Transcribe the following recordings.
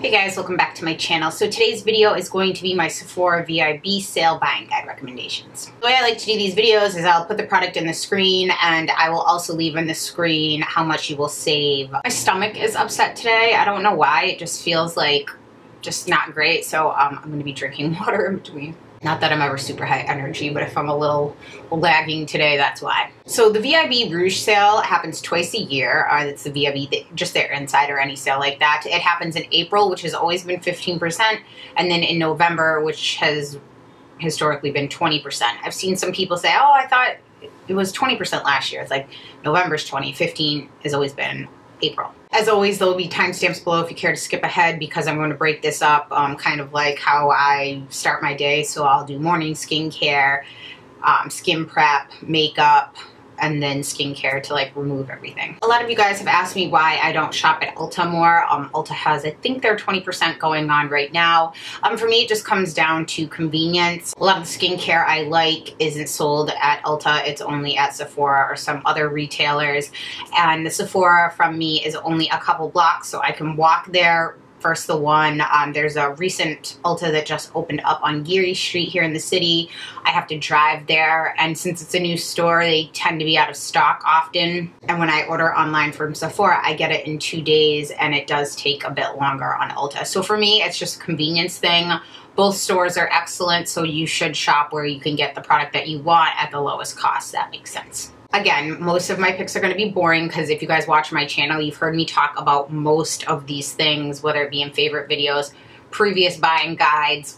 Hey guys, welcome back to my channel. So today's video is going to be my Sephora VIB sale buying guide recommendations. The way I like to do these videos is I'll put the product in the screen and I will also leave in the screen how much you will save. My stomach is upset today. I don't know why. It just feels like just not great. So I'm going to be drinking water in between. Not that I'm ever super high energy, but if I'm a little lagging today, that's why. So the VIB Rouge sale happens twice a year. It's the VIB, just their inside or any sale like that. It happens in April, which has always been 15%, and then in November, which has historically been 20%. I've seen some people say, oh, I thought it was 20% last year. It's like November's 20, 15 has always been April. As always, there'll be timestamps below if you care to skip ahead because I'm going to break this up kind of like how I start my day. So I'll do morning skincare, skin prep, makeup, and then skincare to like remove everything. A lot of you guys have asked me why I don't shop at Ulta more. Ulta has, I think they're 20% going on right now. For me, it just comes down to convenience. A lot of the skincare I like isn't sold at Ulta. It's only at Sephora or some other retailers. And the Sephora from me is only a couple blocks, so I can walk there. First the one, there's a recent Ulta that just opened up on Geary Street here in the city. I have to drive there, and since it's a new store, they tend to be out of stock often. And when I order online from Sephora, I get it in 2 days, and it does take a bit longer on Ulta. So for me, it's just a convenience thing. Both stores are excellent, so you should shop where you can get the product that you want at the lowest cost. That makes sense. Again, most of my picks are going to be boring because if you guys watch my channel, you've heard me talk about most of these things, whether it be in favorite videos, previous buying guides.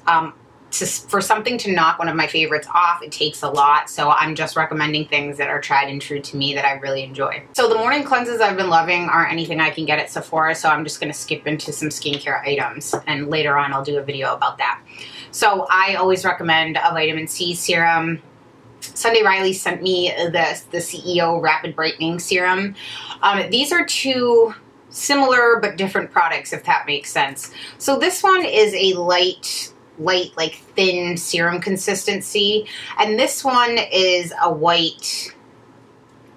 For something to knock one of my favorites off, it takes a lot. So I'm just recommending things that are tried and true to me that I really enjoy. So the morning cleanses I've been loving aren't anything I can get at Sephora, so I'm just going to skip into some skincare items. And later on, I'll do a video about that. So I always recommend a vitamin C serum. Sunday Riley sent me the CEO Rapid Brightening Serum. These are two similar but different products, if that makes sense. So this one is a light, like thin serum consistency. And this one is a white,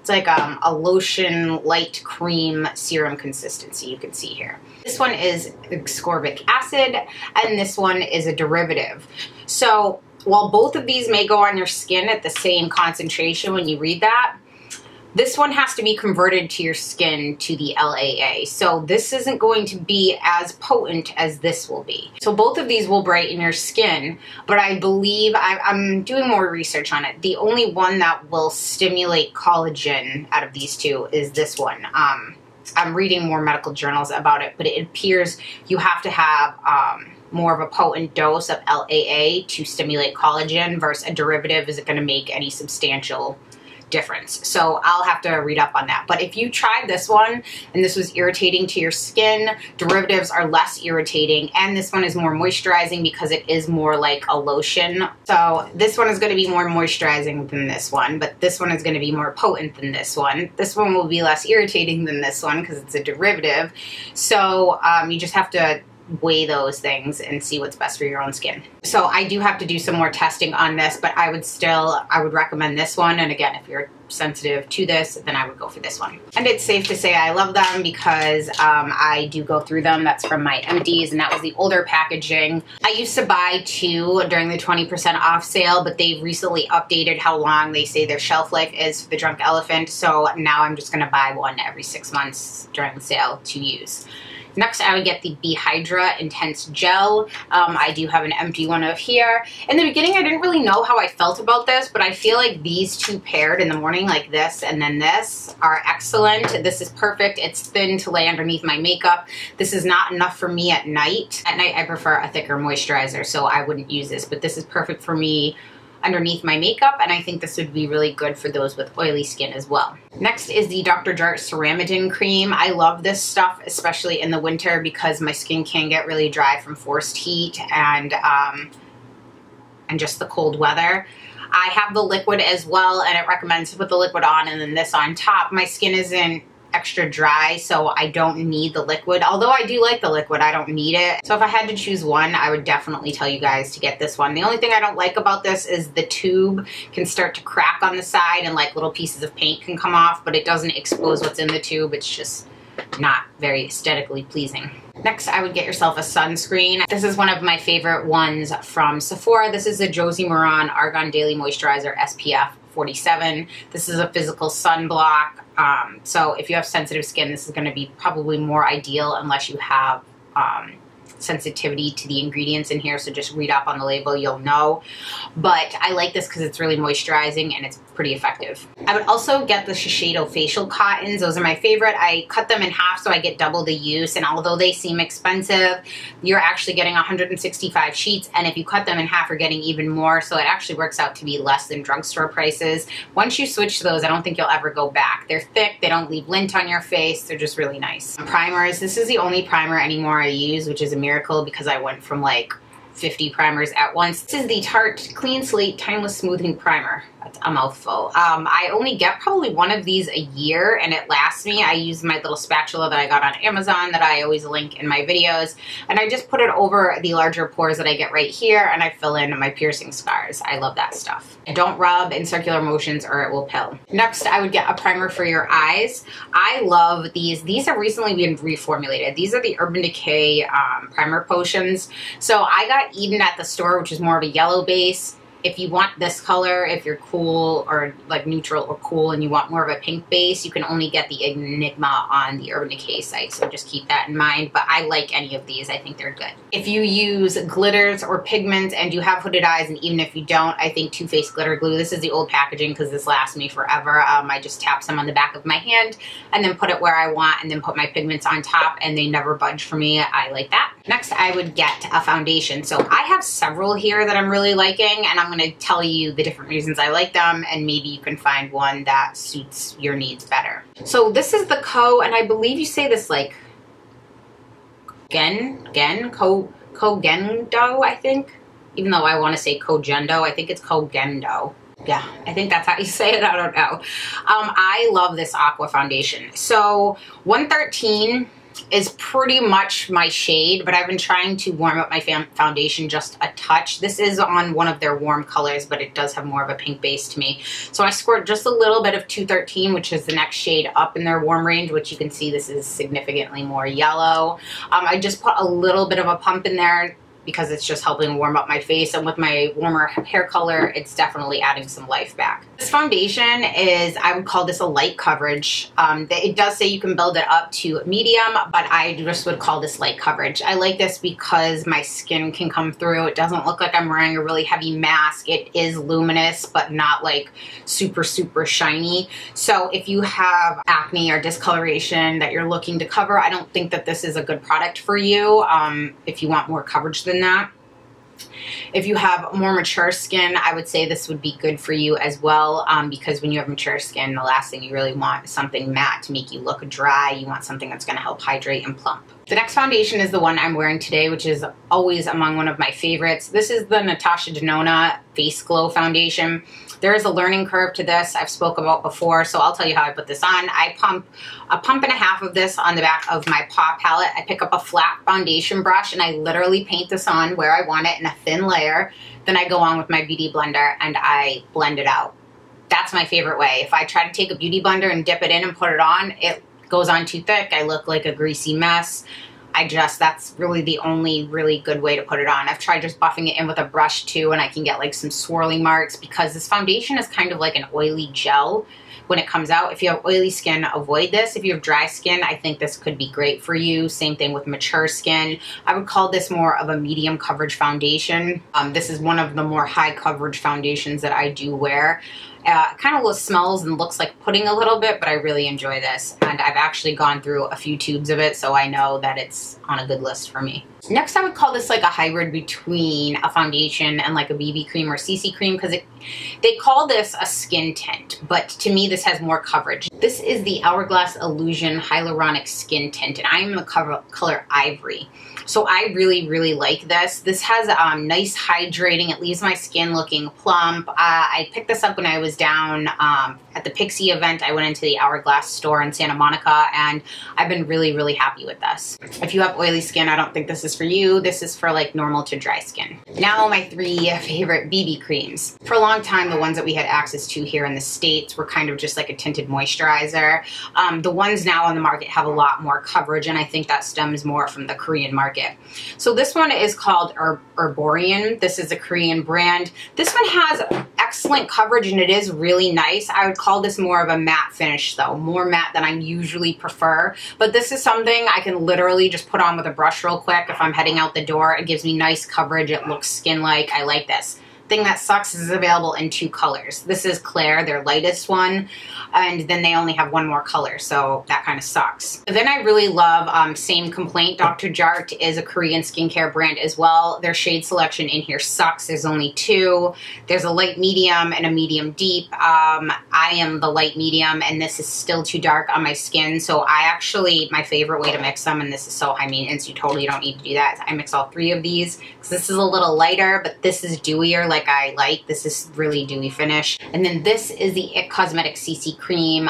it's like a lotion light cream serum consistency you can see here. This one is ascorbic acid and this one is a derivative. So while both of these may go on your skin at the same concentration when you read that, this one has to be converted to your skin to the LAA. So this isn't going to be as potent as this will be. So both of these will brighten your skin, but I believe, I'm doing more research on it. The only one that will stimulate collagen out of these two is this one. I'm reading more medical journals about it, but it appears you have to have more of a potent dose of LAA to stimulate collagen versus a derivative isn't going to make any substantial difference. So I'll have to read up on that. But if you tried this one and this was irritating to your skin, derivatives are less irritating, and this one is more moisturizing because it is more like a lotion. So this one is going to be more moisturizing than this one, but this one is going to be more potent than this one. This one will be less irritating than this one because it's a derivative. So you just have to weigh those things and see what's best for your own skin. So I do have to do some more testing on this, but I would recommend this one. And again, if you're sensitive to this, then I would go for this one. And it's safe to say I love them because I do go through them. That's from my empties, and that was the older packaging. I used to buy two during the 20% off sale, but they've recently updated how long they say their shelf life is for the Drunk Elephant. So now I'm just gonna buy one every 6 months during the sale to use. Next, I would get the Hydra Intense Gel. I do have an empty one of here. In the beginning, I didn't really know how I felt about this, but I feel like these two paired in the morning, like this and then this, are excellent. This is perfect. It's thin to lay underneath my makeup. This is not enough for me at night. At night, I prefer a thicker moisturizer, so I wouldn't use this, but this is perfect for me underneath my makeup, and I think this would be really good for those with oily skin as well. Next is the Dr. Jart Ceramidin Cream. I love this stuff, especially in the winter because my skin can get really dry from forced heat and just the cold weather. I have the liquid as well, and it recommends to put the liquid on and then this on top. My skin isn't extra dry, so I don't need the liquid. Although I do like the liquid, I don't need it. So if I had to choose one, I would definitely tell you guys to get this one. The only thing I don't like about this is the tube can start to crack on the side and like little pieces of paint can come off, but it doesn't expose what's in the tube. It's just not very aesthetically pleasing. Next, I would get yourself a sunscreen. This is one of my favorite ones from Sephora. This is the Josie Maran Argan Daily Moisturizer SPF 47. This is a physical sunblock. So if you have sensitive skin, this is going to be probably more ideal unless you have sensitivity to the ingredients in here, so just read up on the label, you'll know. But I like this because it's really moisturizing and it's pretty effective. I would also get the Shiseido facial cottons. Those are my favorite. I cut them in half so I get double the use, and although they seem expensive, you're actually getting 165 sheets, and if you cut them in half, you're getting even more, so it actually works out to be less than drugstore prices. Once you switch to those, I don't think you'll ever go back. They're thick, they don't leave lint on your face, they're just really nice. Primers, this is the only primer anymore I use, which is a miracle because I went from like 50 primers at once. This is the Tarte Clean Slate Timeless Smoothing Primer. That's a mouthful. I only get probably one of these a year and it lasts me. I use my little spatula that I got on Amazon that I always link in my videos, and I just put it over the larger pores that I get right here, and I fill in my piercing scars. I love that stuff. Don't rub in circular motions or it will pill. Next, I would get a primer for your eyes. I love these. These have recently been reformulated. These are the Urban Decay primer potions. So I got Eden at the store, which is more of a yellow base. If you want this color, if you're cool or like neutral or cool and you want more of a pink base, you can only get the Enigma on the Urban Decay site, so just keep that in mind. But I like any of these. I think they're good. If you use glitters or pigments and you have hooded eyes, and even if you don't, I think Too Faced Glitter Glue. This is the old packaging because this lasts me forever. I just tap some on the back of my hand and then put it where I want and then put my pigments on top, and they never budge for me. I like that. Next, I would get a foundation. So I have several here that I'm really liking, and I'm going to tell you the different reasons I like them, and maybe you can find one that suits your needs better. So this is the and I believe you say this like Kogendo, I think. Even though I want to say Kogendo, I think it's Kogendo. Yeah, I think that's how you say it. I don't know. I love this aqua foundation. So 113 is pretty much my shade, but I've been trying to warm up my foundation just a touch. This is on one of their warm colors, but it does have more of a pink base to me. So I squirt just a little bit of 213, which is the next shade up in their warm range, which you can see this is significantly more yellow. I just put a little bit of a pump in there because it's just helping warm up my face, and with my warmer hair color, it's definitely adding some life back. This foundation is, I would call this a light coverage. It does say you can build it up to medium, but I just would call this light coverage. I like this because my skin can come through. It doesn't look like I'm wearing a really heavy mask. It is luminous, but not like super, super shiny. So if you have acne or discoloration that you're looking to cover, I don't think that this is a good product for you if you want more coverage than that. If you have more mature skin, I would say this would be good for you as well, because when you have mature skin, the last thing you really want is something matte to make you look dry. You want something that's going to help hydrate and plump. The next foundation is the one I'm wearing today, which is always among one of my favorites. This is the Natasha Denona Face Glow Foundation. There is a learning curve to this I've spoke about before, so I'll tell you how I put this on. I pump a pump and a half of this on the back of my paw palette. I pick up a flat foundation brush and I literally paint this on where I want it in a thin layer. Then I go on with my beauty blender and I blend it out. That's my favorite way. If I try to take a beauty blender and dip it in and put it on, it goes on too thick. I look like a greasy mess. That's really the only really good way to put it on. I've tried just buffing it in with a brush too, and I can get like some swirly marks because this foundation is kind of like an oily gel when it comes out. If you have oily skin, avoid this. If you have dry skin, I think this could be great for you. Same thing with mature skin. I would call this more of a medium coverage foundation. This is one of the more high coverage foundations that I do wear. Kind of smells and looks like pudding a little bit, but I really enjoy this. And I've actually gone through a few tubes of it, so I know that it's on a good list for me. Next, I would call this like a hybrid between a foundation and like a BB cream or CC cream, because they call this a skin tint, but to me this has more coverage. This is the Hourglass Illusion Hyaluronic Skin Tint, and I am in the color Ivory. So I really, really like this. This has nice hydrating. It leaves my skin looking plump. I picked this up when I was down at the Pixie event. I went into the Hourglass store in Santa Monica, and I've been really, really happy with this. If you have oily skin, I don't think this is for you. This is for like normal to dry skin. Now my 3 favorite BB creams. For a long time, the ones that we had access to here in the States were kind of just like a tinted moisturizer. The ones now on the market have a lot more coverage, and I think that stems more from the Korean market. So this one is called Herborian. This is a Korean brand. This one has excellent coverage, and it is really nice. I would call this more of a matte finish though, more matte than I usually prefer. But this is something I can literally just put on with a brush real quick if I'm heading out the door. It gives me nice coverage. It looks skin-like. I like this. Thing that sucks is it's available in 2 colors. This is Claire, their lightest one, and then they only have 1 more color, so that kind of sucks. Then I really love Same Complaint. Dr. Jart is a Korean skincare brand as well. Their shade selection in here sucks. There's only 2. There's a light medium and a medium deep. I am the light medium, and this is still too dark on my skin, so my favorite way to mix them, and this is so high maintenance, you totally don't need to do that, I mix all 3 of these, because this is a little lighter, but this is dewier, like I like. This is really dewy finish. And then this is the IT Cosmetics CC Cream.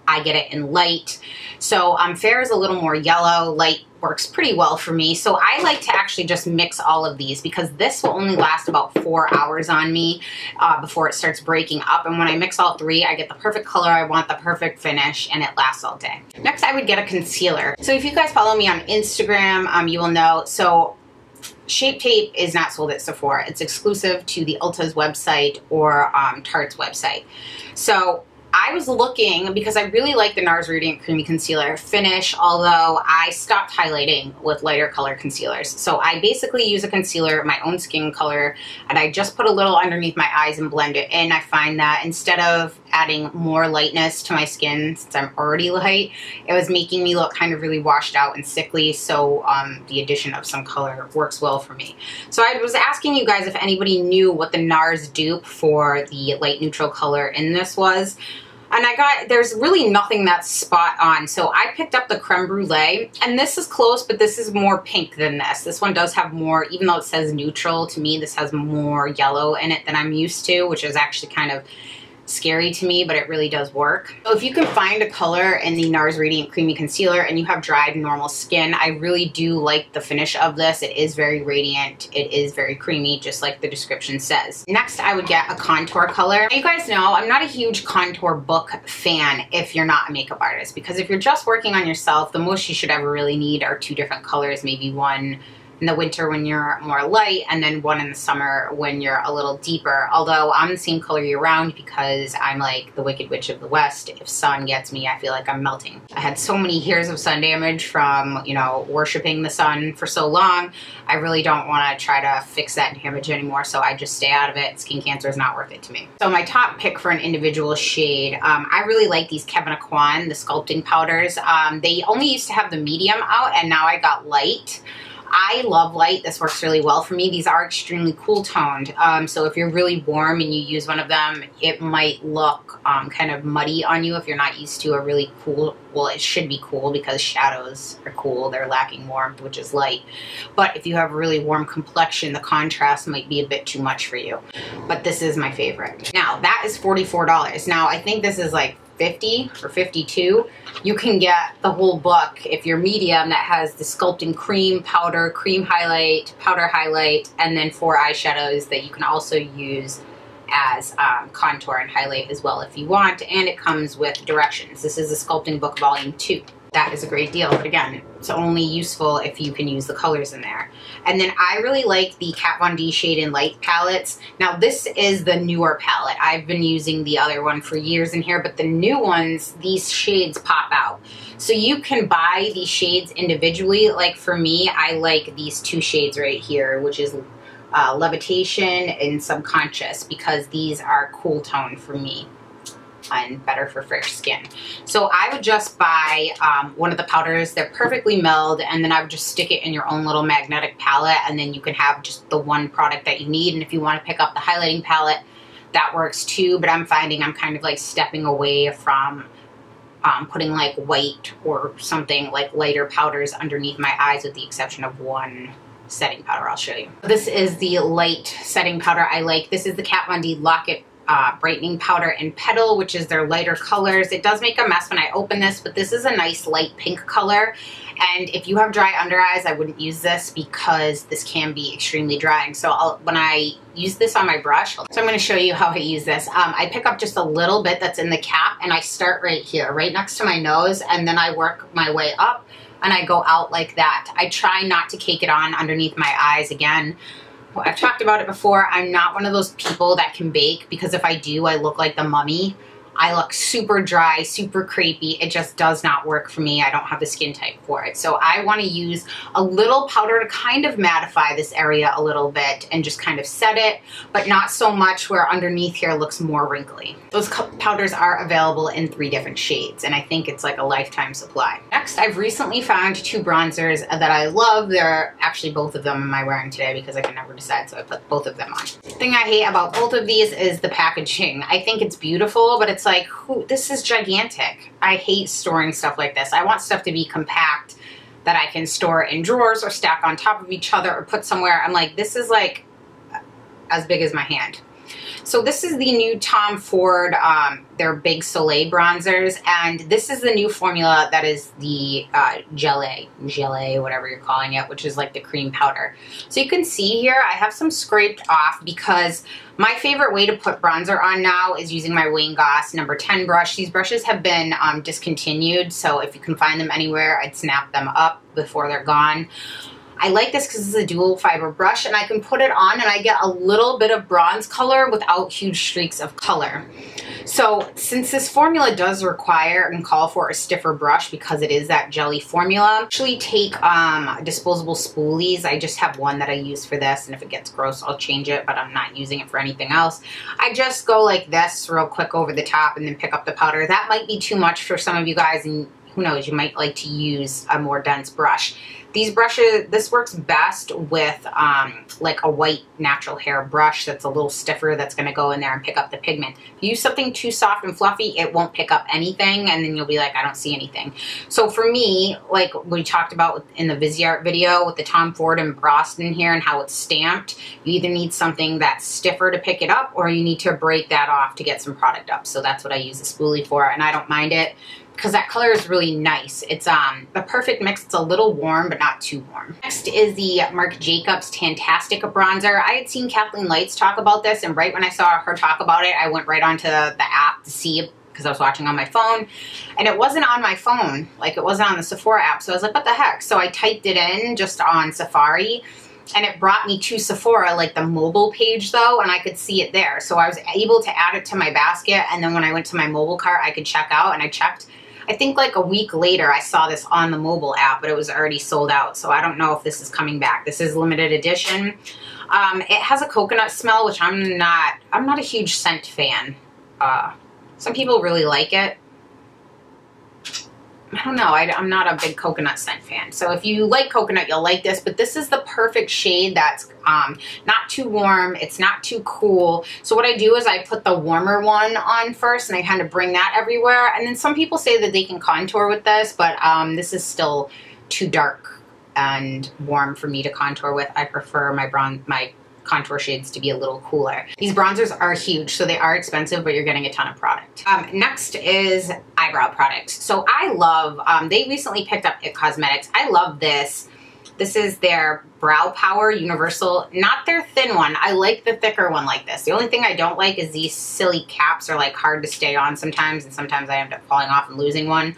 I get it in light. So Fair is a little more yellow. Light works pretty well for me. So I like to actually just mix all of these because this will only last about 4 hours on me before it starts breaking up. And when I mix all 3, I get the perfect color I want, the perfect finish, and it lasts all day. Next, I would get a concealer. So if you guys follow me on Instagram, you will know. So Shape Tape is not sold at Sephora. It's exclusive to the Ulta's website or Tarte's website. So I was looking because I really like the NARS Radiant Creamy Concealer finish, although I stopped highlighting with lighter color concealers. So I basically use a concealer, my own skin color, and I just put a little underneath my eyes and blend it in. I find that instead of adding more lightness to my skin, since I'm already light, it was making me look kind of really washed out and sickly, so the addition of some color works well for me. So I was asking you guys if anybody knew what the NARS dupe for the light neutral color in this was. And there's really nothing that's spot on. So I picked up the Creme Brulee, and this is close, but this is more pink than this. This one does have more, even though it says neutral, to me this has more yellow in it than I'm used to, which is actually kind of scary to me, but it really does work. So if you can find a color in the NARS Radiant Creamy Concealer and you have dried normal skin, I really do like the finish of this. It is very radiant. It is very creamy, just like the description says. Next, I would get a contour color. You guys know I'm not a huge contour book fan if you're not a makeup artist, because if you're just working on yourself, the most you should ever really need are 2 different colors, maybe one in the winter when you're more light, and then one in the summer when you're a little deeper. Although I'm the same color year round because I'm like the Wicked Witch of the West. If sun gets me, I feel like I'm melting. I had so many years of sun damage from, you know, worshiping the sun for so long. I really don't want to try to fix that damage anymore, so I just stay out of it. Skin cancer is not worth it to me. So my top pick for an individual shade, I really like these Kevin Aquan, the sculpting powders. They only used to have the medium out, and now I got light. I love light. This works really well for me. These are extremely cool toned. So if you're really warm and you use one of them, it might look kind of muddy on you if you're not used to a really cool, well, it should be cool because shadows are cool. They're lacking warmth, which is light. But if you have a really warm complexion, the contrast might be a bit too much for you. But this is my favorite. Now, that is $44. Now, I think this is like 50 or 52. You can get the whole book if you're medium that has the sculpting cream, powder, cream highlight, powder highlight, and then 4 eyeshadows that you can also use as contour and highlight as well if you want. And it comes with directions. This is the sculpting book volume 2. That is a great deal, but again, it's only useful if you can use the colors in there. And then I really like the Kat Von D Shade and Light palettes. Now this is the newer palette. I've been using the other one for years in here, but the new ones, these shades pop out. So you can buy these shades individually. Like for me, I like these 2 shades right here, which is Levitation and Subconscious, because these are cool tone for me and better for fresh skin. So I would just buy one of the powders. They're perfectly milled, and then I would just stick it in your own little magnetic palette, and then you can have just the one product that you need. And if you want to pick up the highlighting palette, that works too, but I'm finding I'm kind of like stepping away from putting like white or something like lighter powders underneath my eyes, with the exception of one setting powder I'll show you. This is the light setting powder I like. This is the Kat Von D brightening powder in Petal, which is their lighter colors. It does make a mess when I open this, but this is a nice light pink color. And if you have dry under eyes, I wouldn't use this because this can be extremely drying. So when I use this on my brush, so I'm going to show you how I use this. I pick up just a little bit that's in the cap and I start right here, right next to my nose, and then I work my way up and I go out like that. I try not to cake it on underneath my eyes again. I've talked about it before. I'm not one of those people that can bake, because if I do, I look like the mummy. I look super dry, super crepey. It just does not work for me. I don't have the skin type for it. So I want to use a little powder to kind of mattify this area a little bit and just kind of set it, but not so much where underneath here looks more wrinkly. Those powders are available in 3 different shades, and I think it's like a lifetime supply. Next, I've recently found 2 bronzers that I love. They're actually both of them am I wearing today because I can never decide, so I put both of them on. The thing I hate about both of these is the packaging. I think it's beautiful, but it's like, this is gigantic. I hate storing stuff like this. I want stuff to be compact that I can store in drawers or stack on top of each other or put somewhere. I'm like, this is like as big as my hand. So this is the new Tom Ford, their Big Soleil bronzers, and this is the new formula that is the gelée, whatever you're calling it, which is like the cream powder. So you can see here, I have some scraped off because my favorite way to put bronzer on now is using my Wayne Goss number 10 brush. These brushes have been discontinued, so if you can find them anywhere, I'd snap them up before they're gone. I like this because it's a dual fiber brush and I can put it on and I get a little bit of bronze color without huge streaks of color. So since this formula does require and call for a stiffer brush because it is that jelly formula, I actually take disposable spoolies. I just have one that I use for this, and if it gets gross, I'll change it, but I'm not using it for anything else. I just go like this real quick over the top and then pick up the powder. That might be too much for some of you guys, and who knows, you might like to use a more dense brush. These brushes, this works best with like a white natural hair brush that's a little stiffer, that's going to go in there and pick up the pigment. If you use something too soft and fluffy, it won't pick up anything, and then you'll be like, I don't see anything. So for me, like we talked about in the Visyart video with the Tom Ford embossed in here and how it's stamped, you either need something that's stiffer to pick it up or you need to break that off to get some product up. So that's what I use the spoolie for, and I don't mind it because that color is really nice. It's the perfect mix. It's a little warm, but not too warm. Next is the Marc Jacobs Tantastic bronzer. I had seen Kathleen Lights talk about this, and right when I saw her talk about it, I went right onto the app to see, because I was watching on my phone, and it wasn't on my phone. Like, it wasn't on the Sephora app, so I was like, what the heck? So I typed it in just on Safari, and it brought me to Sephora, like the mobile page though, and I could see it there. So I was able to add it to my basket, and then when I went to my mobile cart, I could check out, and I checked. I think like a week later, I saw this on the mobile app, but it was already sold out. So I don't know if this is coming back. This is limited edition. It has a coconut smell, which I'm not a huge scent fan. Some people really like it. I don't know. I'm not a big coconut scent fan. So if you like coconut, you'll like this. But this is the perfect shade that's not too warm. It's not too cool. So what I do is I put the warmer one on first, and I kind of bring that everywhere. And then some people say that they can contour with this, but this is still too dark and warm for me to contour with. I prefer my contour shades to be a little cooler. These bronzers are huge, so they are expensive, but you're getting a ton of product. Next is eyebrow products. So I love, they recently picked up It Cosmetics. I love this. This is their Brow Power Universal, not their thin one. I like the thicker one like this. The only thing I don't like is these silly caps are like hard to stay on sometimes, and sometimes I end up falling off and losing one.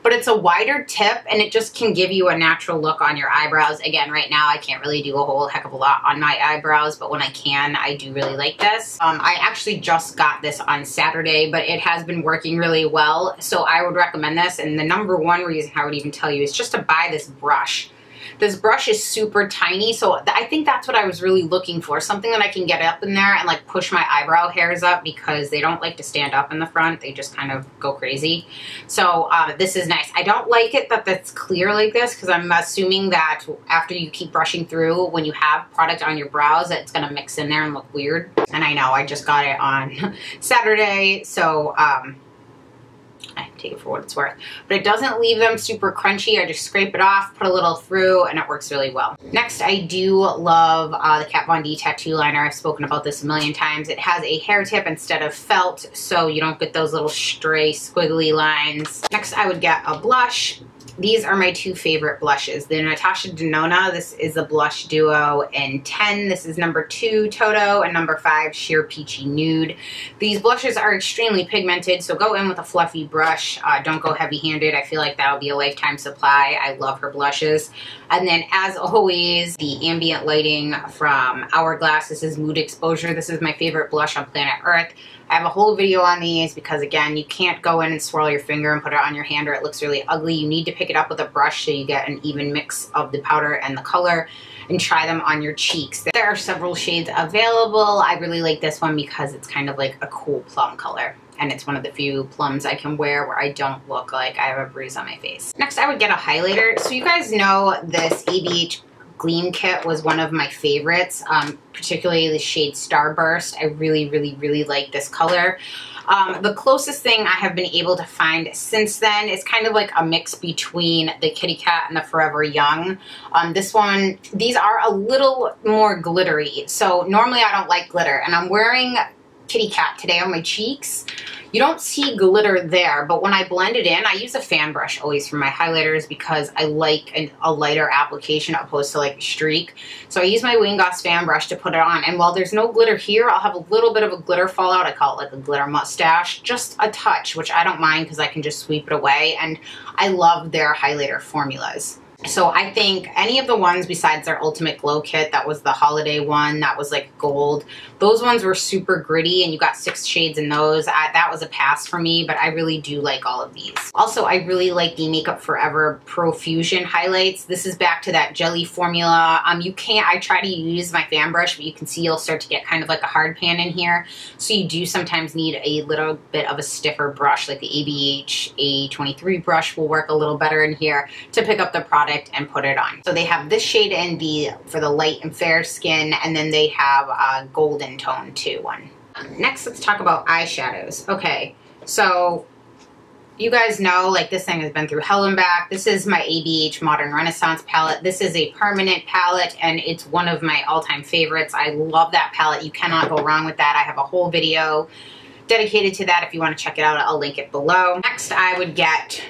But it's a wider tip, and it just can give you a natural look on your eyebrows. Again, right now I can't really do a whole heck of a lot on my eyebrows, but when I can, I do really like this. I actually just got this on Saturday, but it has been working really well, so I would recommend this. And the number one reason I would even tell you is just to buy this brush. This brush is super tiny, so I think that's what I was really looking for. Something that I can get up in there and like push my eyebrow hairs up, because they don't like to stand up in the front. They just kind of go crazy. So this is nice. I don't like it that it's clear like this, because I'm assuming that after you keep brushing through, when you have product on your brows, that it's going to mix in there and look weird. And I know I just got it on Saturday, so I take it for what it's worth. But it doesn't leave them super crunchy. I just scrape it off, put a little through, and it works really well. Next, I do love the Kat Von D tattoo liner. I've spoken about this a million times. It has a hair tip instead of felt, so you don't get those little stray squiggly lines. Next, I would get a blush. These are my two favorite blushes. The Natasha Denona, this is a blush duo in 10. This is number 2 Toto and number 5 Sheer Peachy Nude. These blushes are extremely pigmented, so go in with a fluffy brush. Don't go heavy-handed. I feel like that'll be a lifetime supply. I love her blushes. And then, as always, the ambient lighting from Hourglass. This is Mood Exposure. This is my favorite blush on planet Earth. I have a whole video on these because, again, you can't go in and swirl your finger and put it on your hand or it looks really ugly. You need to pick it up with a brush so you get an even mix of the powder and the color, and try them on your cheeks. There are several shades available. I really like this one because it's kind of like a cool plum color, and it's one of the few plums I can wear where I don't look like I have a bruise on my face. Next, I would get a highlighter. So you guys know this ABH Gleam Kit was one of my favorites, particularly the shade Starburst. I really, really, really like this color. The closest thing I have been able to find since then is kind of like a mix between the Kitty Cat and the Forever Young. This one, these are a little more glittery. So normally I don't like glitter, and I'm wearing Kitty Cat today on my cheeks. You don't see glitter there, but when I blend it in, I use a fan brush always for my highlighters because I like a lighter application opposed to like a streak. So I use my Wayne Goss fan brush to put it on, and while there's no glitter here, I'll have a little bit of a glitter fallout. I call it like a glitter mustache, just a touch, which I don't mind because I can just sweep it away, and I love their highlighter formulas. So I think any of the ones besides their Ultimate Glow Kit, that was the holiday one, that was like gold, those ones were super gritty, and you got 6 shades in those. That was a pass for me, but I really do like all of these. Also, I really like the Makeup Forever Profusion highlights. This is back to that jelly formula. I try to use my fan brush, but you can see you'll start to get kind of like a hard pan in here. So you do sometimes need a little bit of a stiffer brush, like the ABH A23 brush will work a little better in here to pick up the product and put it on. So they have this shade in for the light and fair skin, and then they have a golden tone too one. Next, let's talk about eyeshadows. Okay, so you guys know, like, this thing has been through hell and back. This is my ABH Modern Renaissance palette. This is a permanent palette, and it's one of my all-time favorites. I love that palette. You cannot go wrong with that. I have a whole video dedicated to that. If you want to check it out, I'll link it below. Next, I would get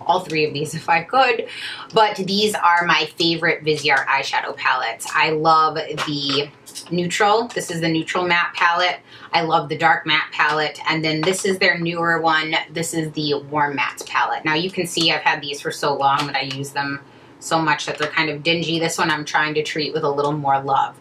all 3 of these if I could, but these are my favorite Viseart eyeshadow palettes. I love the neutral. This is the neutral matte palette. I love the dark matte palette, and then this is their newer one. This is the warm matte palette. Now you can see I've had these for so long that I use them so much that they're kind of dingy. This one I'm trying to treat with a little more love.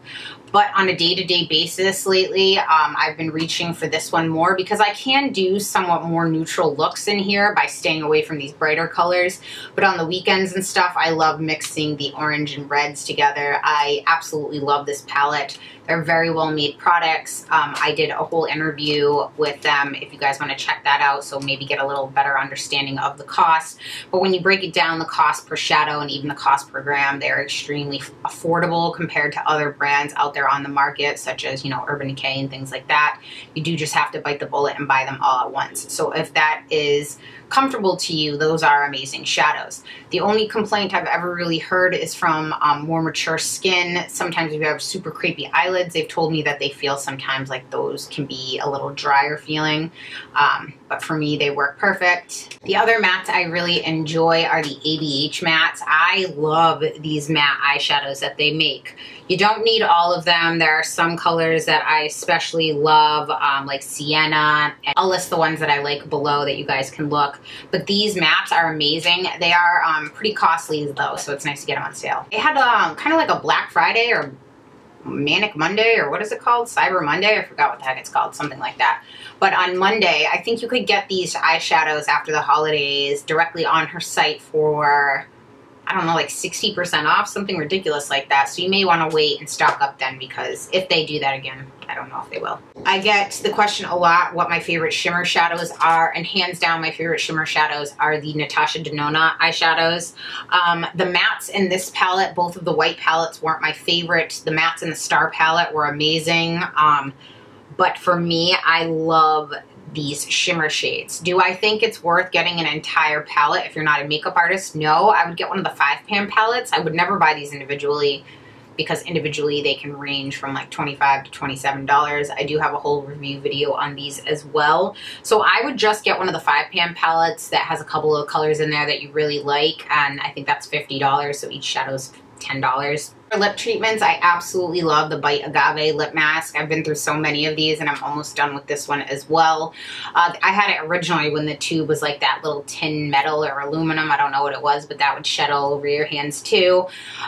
But on a day-to-day basis lately, I've been reaching for this one more because I can do somewhat more neutral looks in here by staying away from these brighter colors. But on the weekends and stuff, I love mixing the orange and reds together. I absolutely love this palette. They're very well-made products. I did a whole interview with them if you guys want to check that out, so maybe get a little better understanding of the cost. But when you break it down, the cost per shadow and even the cost per gram, they're extremely affordable compared to other brands out there on the market, such as, you know, Urban Decay and things like that. You do just have to bite the bullet and buy them all at once. So if that is comfortable to you, those are amazing shadows. The only complaint I've ever really heard is from more mature skin. Sometimes if you have super creepy eyelids, they've told me that they feel sometimes like those can be a little drier feeling. But for me, they work perfect. The other mattes I really enjoy are the ABH mattes. I love these matte eyeshadows that they make. You don't need all of them. There are some colors that I especially love, like Sienna. I'll list the ones that I like below that you guys can look. But these mattes are amazing. They are pretty costly though, so it's nice to get them on sale. They had kind of like a Black Friday or Manic Monday, or what is it called? Cyber Monday? I forgot what the heck it's called, something like that. But on Monday, I think you could get these eyeshadows after the holidays directly on her site for, I don't know, like 60% off, something ridiculous like that. So you may want to wait and stock up then, because if they do that again, I don't know if they will. I get the question a lot what my favorite shimmer shadows are, and hands down my favorite shimmer shadows are the Natasha Denona eyeshadows. The mattes in this palette, both of the white palettes weren't my favorite. The mattes in the Star palette were amazing. But for me, I love these shimmer shades. Do I think it's worth getting an entire palette if you're not a makeup artist? No, I would get one of the 5-pan palettes. I would never buy these individually because individually they can range from like $25 to $27. I do have a whole review video on these as well. So I would just get one of the 5-pan palettes that has a couple of colors in there that you really like, and I think that's $50, so each shadow's $10. For lip treatments, I absolutely love the Bite Agave lip mask. I've been through so many of these and I'm almost done with this one as well. I had it originally when the tube was like that little tin metal or aluminum. I don't know what it was, but that would shed all over your hands too.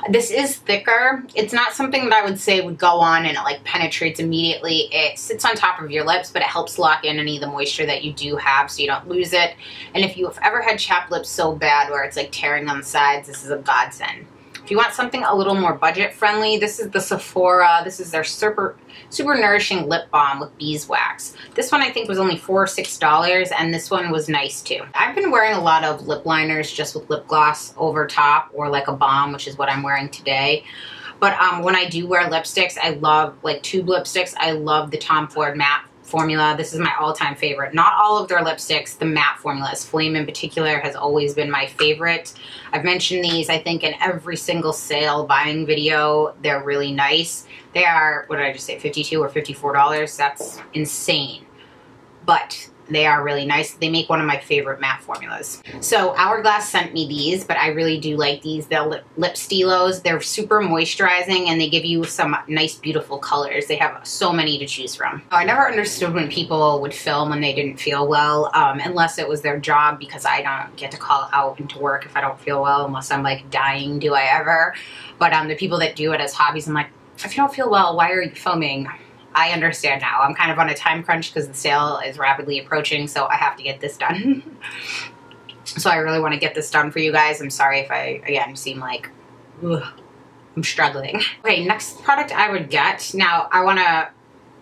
This is thicker. It's not something that I would say would go on and it like penetrates immediately. It sits on top of your lips, but it helps lock in any of the moisture that you do have so you don't lose it. And if you've ever had chapped lips so bad where it's like tearing on the sides, this is a godsend. If you want something a little more budget friendly, this is the Sephora. This is their super nourishing lip balm with beeswax. This one I think was only $4 or $6, and this one was nice too. I've been wearing a lot of lip liners just with lip gloss over top, or like a balm, which is what I'm wearing today. But when I do wear lipsticks, I love like tube lipsticks. I love the Tom Ford matte formula. This is my all-time favorite. Not all of their lipsticks, the matte formulas. Flame in particular has always been my favorite. I've mentioned these, I think, in every single sale buying video. They're really nice. They are, what did I just say, $52 or $54? That's insane. But they are really nice. They make one of my favorite matte formulas. So Hourglass sent me these, but I really do like these. They're lip stilos. They're super moisturizing and they give you some nice, beautiful colors. They have so many to choose from. I never understood when people would film when they didn't feel well, unless it was their job, because I don't get to call out into work if I don't feel well, unless I'm like dying, do I ever? But the people that do it as hobbies, I'm like, if you don't feel well, why are you filming? I understand now. I'm kind of on a time crunch because the sale is rapidly approaching, so I have to get this done. So I really want to get this done for you guys. I'm sorry if I, again, seem like I'm struggling. Okay, next product I would get. Now, I want to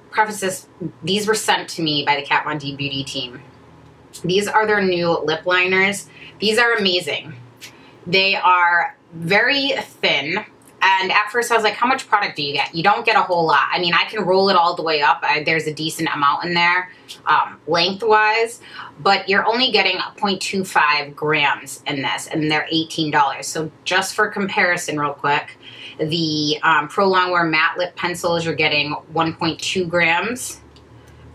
preface this. These were sent to me by the Kat Von D Beauty team. These are their new lip liners. These are amazing. They are very thin. And at first I was like, how much product do you get? You don't get a whole lot. I mean, I can roll it all the way up. There's a decent amount in there lengthwise, but you're only getting 0.25 grams in this, and they're $18. So just for comparison real quick, the Pro Longwear Matte Lip Pencils, you're getting 1.2 grams.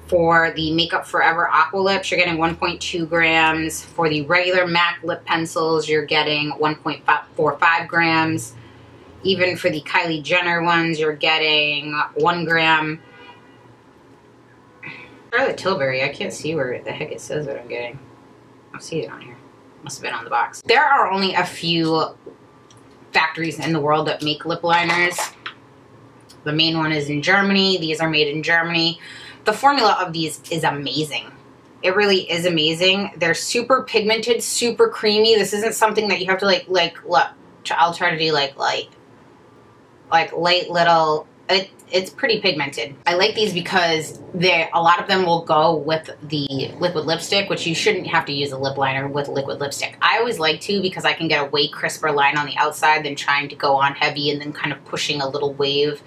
For the Makeup Forever Aqua Lips, you're getting 1.2 grams. For the regular MAC Lip Pencils, you're getting 1.45 grams. Even for the Kylie Jenner ones, you're getting 1 gram. Charlotte Tilbury, I can't see where the heck it says what I'm getting. I'll see it on here. Must have been on the box. There are only a few factories in the world that make lip liners. The main one is in Germany. These are made in Germany. The formula of these is amazing. It really is amazing. They're super pigmented, super creamy. This isn't something that you have to like look. I'll try to do like light little, it's pretty pigmented. I like these because a lot of them will go with the liquid lipstick, which you shouldn't have to use a lip liner with liquid lipstick. I always like to, because I can get a way crisper line on the outside than trying to go on heavy and then kind of pushing a little wave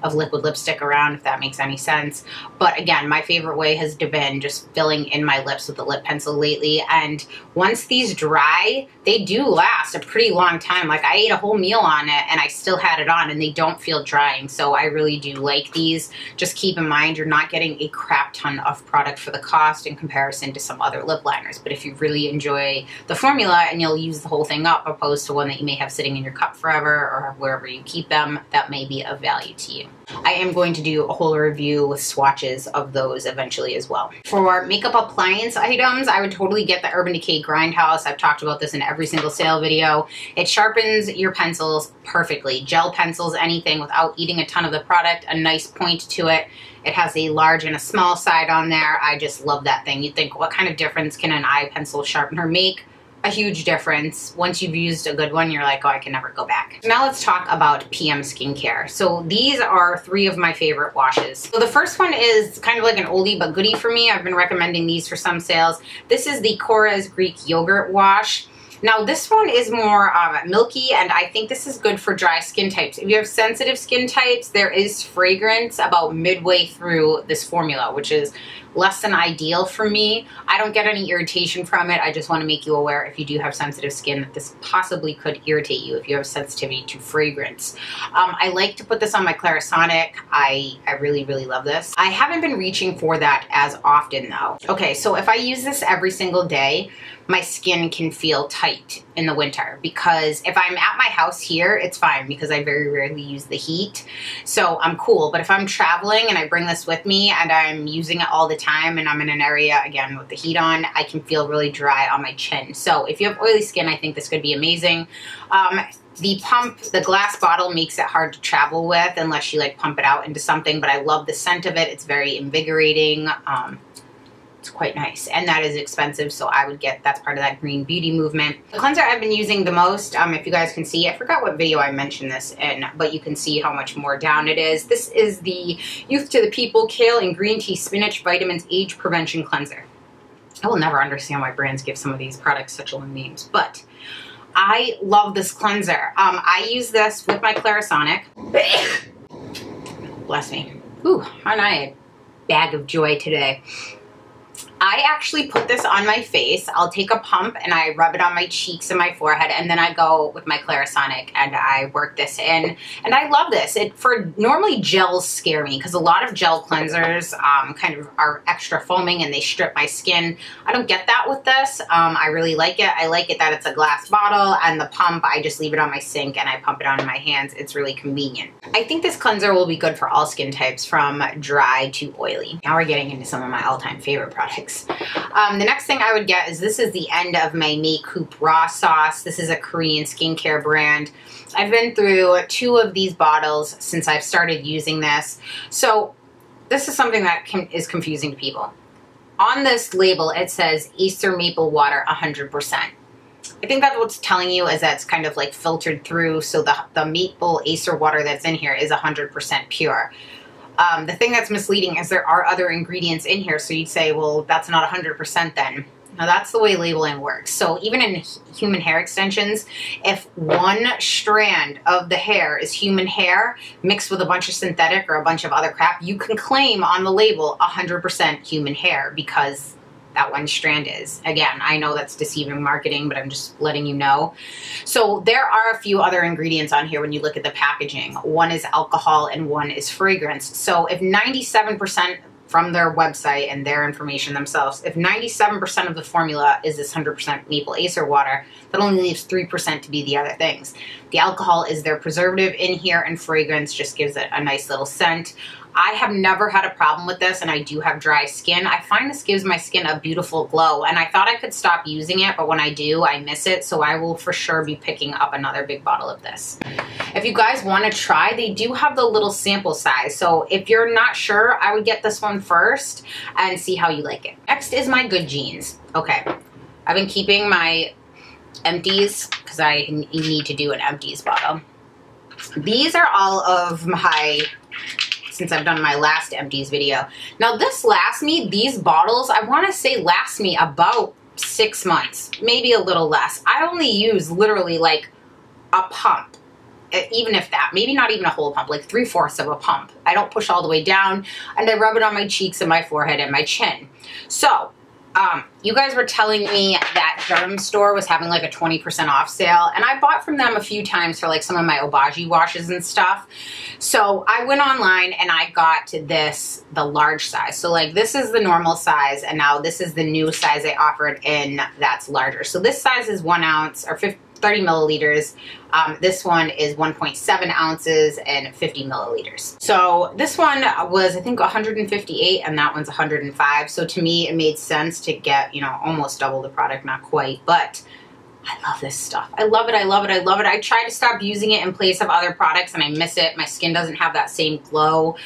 of liquid lipstick around, if that makes any sense. But again, my favorite way has been just filling in my lips with a lip pencil lately. And once these dry, they do last a pretty long time. Like I ate a whole meal on it and I still had it on and they don't feel drying. So I really do like these. Just keep in mind, you're not getting a crap ton of product for the cost in comparison to some other lip liners. But if you really enjoy the formula and you'll use the whole thing up, opposed to one that you may have sitting in your cup forever or wherever you keep them, that may be of value to you. I am going to do a whole review with swatches of those eventually as well. For makeup appliance items, I would totally get the Urban Decay Grindhouse. I've talked about this in every single sale video. It sharpens your pencils perfectly. Gel pencils, anything, without eating a ton of the product. A nice point to it. It has a large and a small side on there. I just love that thing. You'd think, what kind of difference can an eye pencil sharpener make? A huge difference. Once you've used a good one, you're like, oh, I can never go back. Now let's talk about PM skincare. So these are 3 of my favorite washes. So the first one is kind of like an oldie but goodie for me. I've been recommending these for some sales. This is the Korres Greek Yogurt Wash. Now this one is more milky, and I think this is good for dry skin types. If you have sensitive skin types, there is fragrance about midway through this formula, which is less than ideal for me. I don't get any irritation from it. I just want to make you aware, if you do have sensitive skin, that this possibly could irritate you if you have sensitivity to fragrance. I like to put this on my Clarisonic. I really, really love this. I haven't been reaching for that as often though. Okay, so if I use this every single day, my skin can feel tight in the winter, because if I'm at my house here, it's fine because I very rarely use the heat. So I'm cool. But if I'm traveling and I bring this with me and I'm using it all the time and I'm in an area, again, with the heat on, I can feel really dry on my chin. So if you have oily skin, I think this could be amazing. The pump, the glass bottle makes it hard to travel with unless you like pump it out into something, but I love the scent of it. It's very invigorating. It's quite nice, and that is expensive, so I would get, that's part of that green beauty movement. The cleanser I've been using the most, if you guys can see, I forgot what video I mentioned this in, but you can see how much more down it is. This is the Youth to the People Kale and Green Tea Spinach Vitamins Age Prevention Cleanser. I will never understand why brands give some of these products such long names, but I love this cleanser. I use this with my Clarisonic. Bless me. Ooh, aren't I a bag of joy today? I actually put this on my face. I'll take a pump and I rub it on my cheeks and my forehead, and then I go with my Clarisonic and I work this in. And I love this. Normally gels scare me because a lot of gel cleansers kind of are extra foaming and they strip my skin. I don't get that with this. I really like it. I like it that it's a glass bottle, and the pump, I just leave it on my sink and I pump it onto my hands. It's really convenient. I think this cleanser will be good for all skin types, from dry to oily. Now we're getting into some of my all-time favorite products. The next thing I would get is, this is the end of my Makeup Raw Sauce. This is a Korean skincare brand. I've been through 2 of these bottles since I've started using this. So this is something that is confusing to people. On this label, it says Acer Maple Water 100%. I think that's what's telling you, is that it's kind of like filtered through, so the maple Acer water that's in here is 100% pure. The thing that's misleading is there are other ingredients in here, so you'd say, well, that's not 100% then. Now, that's the way labeling works. So even in human hair extensions, if one strand of the hair is human hair mixed with a bunch of synthetic or a bunch of other crap, you can claim on the label 100% human hair, because that one strand is. Again, I know that's deceiving marketing, but I'm just letting you know. So there are a few other ingredients on here when you look at the packaging. One is alcohol and one is fragrance. So if 97%, from their website and their information themselves, if 97% of the formula is this 100% maple Acer water, that only leaves 3% to be the other things. The alcohol is their preservative in here, and fragrance just gives it a nice little scent. I have never had a problem with this, and I do have dry skin. I find this gives my skin a beautiful glow, and I thought I could stop using it, but when I do, I miss it, so I will for sure be picking up another big bottle of this. If you guys want to try, they do have the little sample size, so if you're not sure, I would get this one first and see how you like it. Next is my Good Genes. Okay, I've been keeping my empties because I need to do an empties bottle. These are all of my, since I've done my last empties video. Now this lasts me, these bottles, I want to say last me about 6 months, maybe a little less. I only use literally like a pump, even if that, maybe not even a whole pump, like 3/4 of a pump. I don't push all the way down, and I rub it on my cheeks and my forehead and my chin. So you guys were telling me that Derm Store was having like a 20% off sale, and I bought from them a few times for like some of my Obagi washes and stuff. So I went online and I got this, the large size. So like this is the normal size, and now this is the new size they offered in that's larger. So this size is 1 ounce or 30 milliliters. This one is 1.7 ounces and 50 milliliters. So this one was, I think, 158, and that one's 105. So to me, it made sense to get, you know, almost double the product, not quite, but I love this stuff. I love it, I love it, I love it. I try to stop using it in place of other products and I miss it. My skin doesn't have that same glow.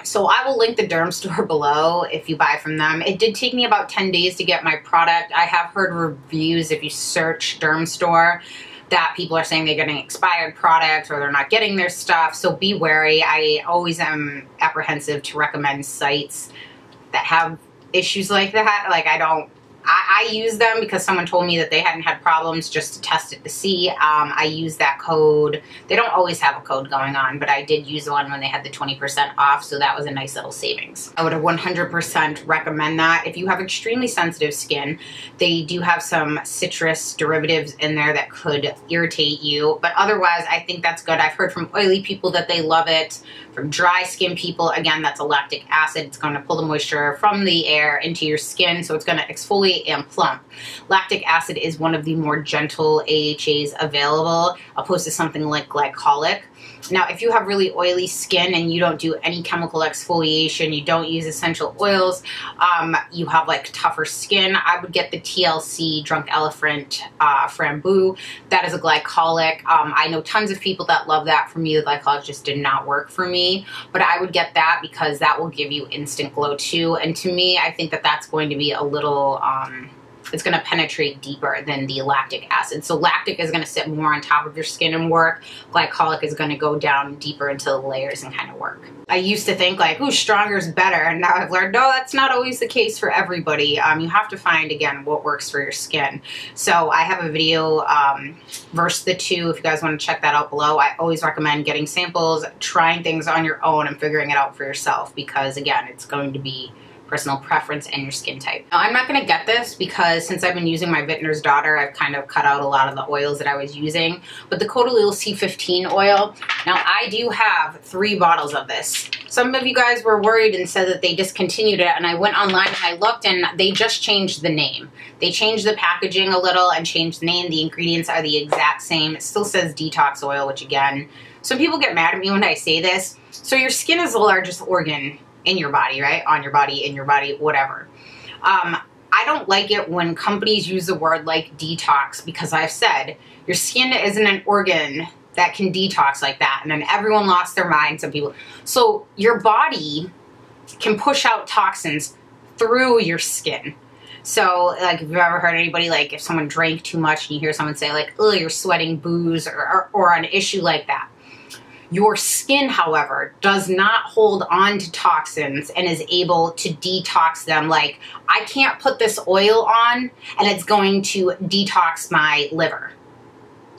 So I will link the Derm Store below if you buy from them. It did take me about 10 days to get my product. I have heard reviews, if you search Derm Store, that people are saying they're getting expired product or they're not getting their stuff. So be wary. I always am apprehensive to recommend sites that have issues like that. Like I I use them because someone told me that they hadn't had problems, just to test it to see. I use that code. They don't always have a code going on, but I did use one when they had the 20% off, so that was a nice little savings. I would 100% recommend that. If you have extremely sensitive skin, they do have some citrus derivatives in there that could irritate you, but otherwise I think that's good. I've heard from oily people that they love it. From dry skin people, again, that's a lactic acid. It's going to pull the moisture from the air into your skin, so it's going to exfoliate and plump. Lactic acid is one of the more gentle AHAs available, opposed to something like glycolic. Now, if you have really oily skin and you don't do any chemical exfoliation, you don't use essential oils, you have like tougher skin, I would get the TLC Drunk Elephant Framboos. That is a glycolic. I know tons of people that love that. For me, the glycolic just did not work for me, but I would get that because that will give you instant glow too. And to me, I think that that's going to be a little... it's going to penetrate deeper than the lactic acid. So lactic is going to sit more on top of your skin and work. Glycolic is going to go down deeper into the layers and kind of work. I used to think like, ooh, stronger is better. And now I've learned, no, that's not always the case for everybody. You have to find, again, what works for your skin. So I have a video, verse the two, if you guys want to check that out below. I always recommend getting samples, trying things on your own and figuring it out for yourself, because again, it's going to be personal preference and your skin type. Now, I'm not going to get this because since I've been using my vintner's daughter, I've kind of cut out a lot of the oils that I was using, but the Codalil C15 oil, now I do have 3 bottles of this. Some of you guys were worried and said that they discontinued it, and I went online and I looked and they just changed the name. They changed the packaging a little and changed the name. The ingredients are the exact same. It still says detox oil, which again, some people get mad at me when I say this. So your skin is the largest organ in your body, right? On your body, in your body, whatever. I don't like it when companies use the word like detox, because I've said your skin isn't an organ that can detox like that. And then everyone lost their mind, some people. So your body can push out toxins through your skin. So like if you've ever heard anybody, like if someone drank too much and you hear someone say like, oh, you're sweating booze, or an issue like that. Your skin, however, does not hold on to toxins and is able to detox them. Like, I can't put this oil on and it's going to detox my liver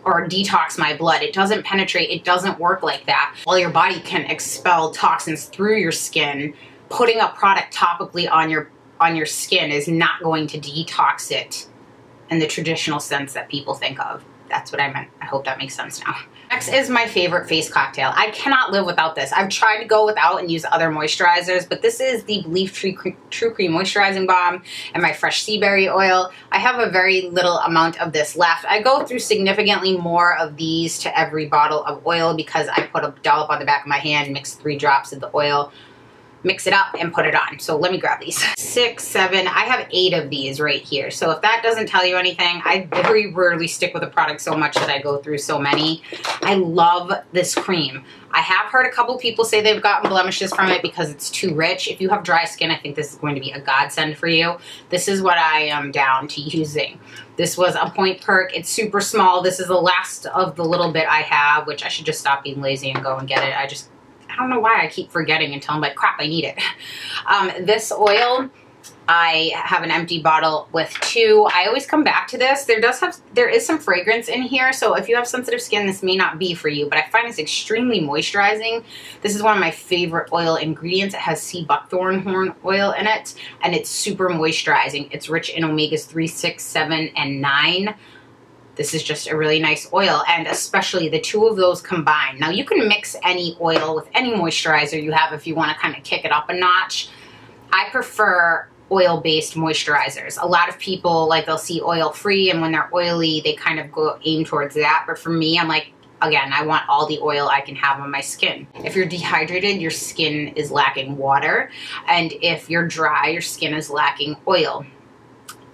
or detox my blood. It doesn't penetrate. It doesn't work like that. While your body can expel toxins through your skin, putting a product topically on your skin is not going to detox it in the traditional sense that people think of. That's what I meant. I hope that makes sense now. Next is my favorite face cocktail. I cannot live without this. I've tried to go without and use other moisturizers, but this is the Leaf True Cream Moisturizing Balm and my fresh sea berry oil. I have a very little amount of this left. I go through significantly more of these to every bottle of oil because I put a dollop on the back of my hand, mix 3 drops of the oil, mix it up and put it on. So let me grab these. 6, 7, I have 8 of these right here. So if that doesn't tell you anything, I very rarely stick with a product so much that I go through so many. I love this cream. I have heard a couple people say they've gotten blemishes from it because it's too rich. If you have dry skin, I think this is going to be a godsend for you. This is what I am down to using. This was a Point Perk. It's super small. This is the last of the little bit I have, which I should just stop being lazy and go and get it. I don't know why I keep forgetting until I'm like, crap, I need it. This oil, I have an empty bottle with 2. I always come back to this. There is some fragrance in here, so if you have sensitive skin, this may not be for you, but I find this extremely moisturizing. This is one of my favorite oil ingredients. It has sea buckthorn horn oil in it, and it's super moisturizing. It's rich in omegas 3, 6, 7, and 9. This is just a really nice oil, and especially the 2 of those combined. Now, you can mix any oil with any moisturizer you have if you want to kind of kick it up a notch. I prefer oil-based moisturizers. A lot of people, like, they'll see oil-free, and when they're oily, they kind of aim towards that. But for me, I'm like, again, I want all the oil I can have on my skin. If you're dehydrated, your skin is lacking water, and if you're dry, your skin is lacking oil.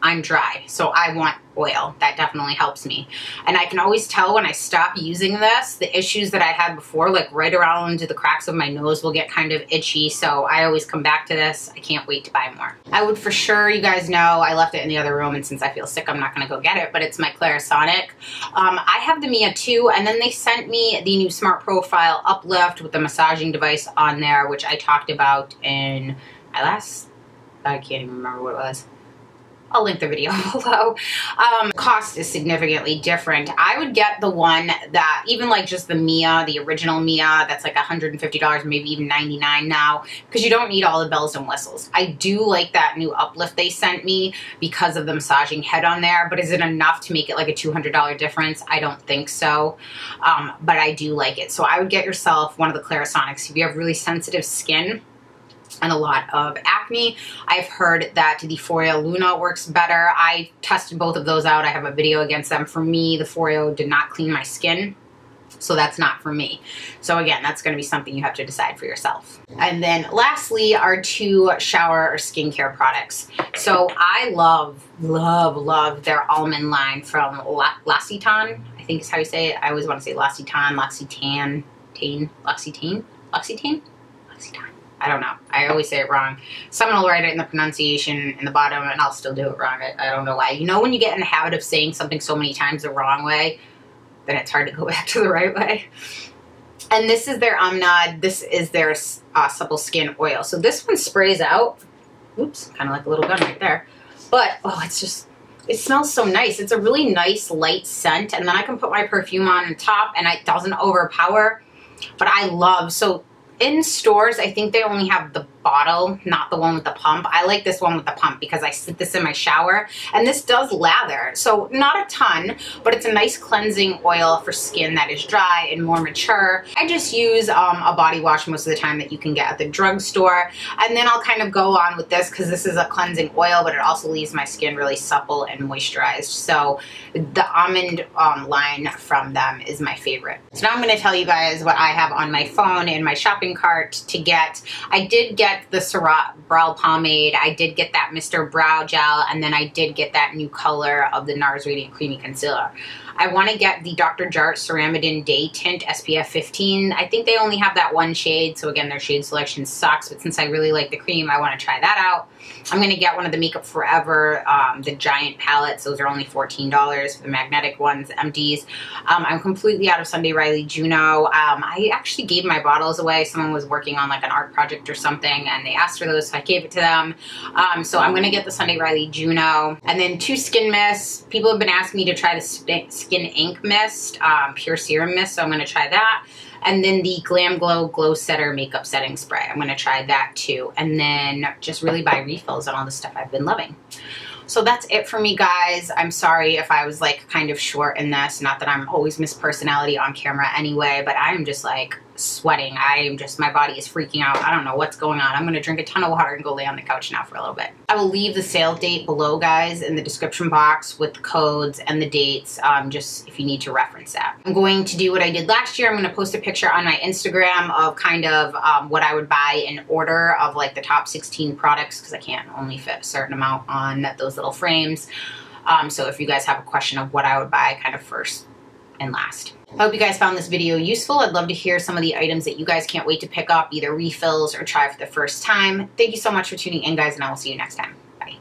I'm dry, so I want oil. That definitely helps me. And I can always tell when I stop using this, the issues that I had before, like right around the cracks of my nose will get kind of itchy, so I always come back to this. I can't wait to buy more. I would for sure, you guys know, I left it in the other room, and since I feel sick, I'm not gonna go get it, but it's my Clarisonic. I have the Mia 2, and then they sent me the new Smart Profile Uplift with the massaging device on there, which I talked about in my last, I can't even remember what it was. I'll link the video below. Cost is significantly different. I would get the one that, even like just the Mia, the original Mia, that's like $150, maybe even $99 now, because you don't need all the bells and whistles. I do like that new uplift they sent me because of the massaging head on there, but is it enough to make it like a $200 difference? I don't think so, but I do like it. So I would get yourself one of the Clarisonics if you have really sensitive skin and a lot of acne. I've heard that the Foreo Luna works better. I tested both of those out. I have a video against them. For me, the Foreo did not clean my skin, so that's not for me. So again, that's going to be something you have to decide for yourself. And then lastly, our two shower or skincare products. So I love their almond line from L'Occitane, I think is how you say it. I always want to say L'Occitane, L'Occitane. I don't know. I always say it wrong. Someone will write it in the pronunciation in the bottom and I'll still do it wrong. I don't know why. You know when you get in the habit of saying something so many times the wrong way, then it's hard to go back to the right way. And this is their Amnad. This is their Supple Skin Oil. So this one sprays out. Oops, kind of like a little gun right there. But, oh, it's just, it smells so nice. It's a really nice light scent. And then I can put my perfume on top and it doesn't overpower. But I love, so in stores, I think they only have the bottle, not the one with the pump. I like this one with the pump because I sit this in my shower, and this does lather. So not a ton, but it's a nice cleansing oil for skin that is dry and more mature. I just use a body wash most of the time that you can get at the drugstore, and then I'll kind of go on with this because this is a cleansing oil, but it also leaves my skin really supple and moisturized. So the almond line from them is my favorite. So now I'm going to tell you guys what I have on my phone in my shopping cart to get. I did get the Surat Brow Pomade, I did get that Mr. Brow Gel, and then I did get that new color of the NARS Radiant Creamy Concealer. I want to get the Dr. Jart Ceramidin Day Tint SPF 15. I think they only have that one shade, so again, their shade selection sucks, but since I really like the cream, I want to try that out. I'm going to get one of the Makeup Forever, the giant palettes. Those are only $14 for the magnetic ones, empties. I'm completely out of Sunday Riley Juno. I actually gave my bottles away. Someone was working on like an art project or something, and they asked for those, so I gave it to them. So I'm going to get the Sunday Riley Juno. And then two skin mists. People have been asking me to try the Skin Ink Mist, Pure Serum Mist, so I'm going to try that. And then the Glam Glow Glow Setter Makeup Setting Spray. I'm going to try that too. And then just really buy refills on all the stuff I've been loving. So that's it for me, guys. I'm sorry if I was like kind of short in this. Not that I'm always Miss Personality on camera anyway, but I'm just like sweating. My body is freaking out. I don't know what's going on. I'm going to drink a ton of water and go lay on the couch now for a little bit. I will leave the sale date below, guys, in the description box with the codes and the dates, just if you need to reference that. I'm going to do what I did last year. I'm going to post a picture on my Instagram of kind of what I would buy in order of like the top 16 products, because I can't only fit a certain amount on those little frames. So if you guys have a question of what I would buy kind of first and last. I hope you guys found this video useful. I'd love to hear some of the items that you guys can't wait to pick up, either refills or try for the first time. Thank you so much for tuning in, guys, and I will see you next time. Bye.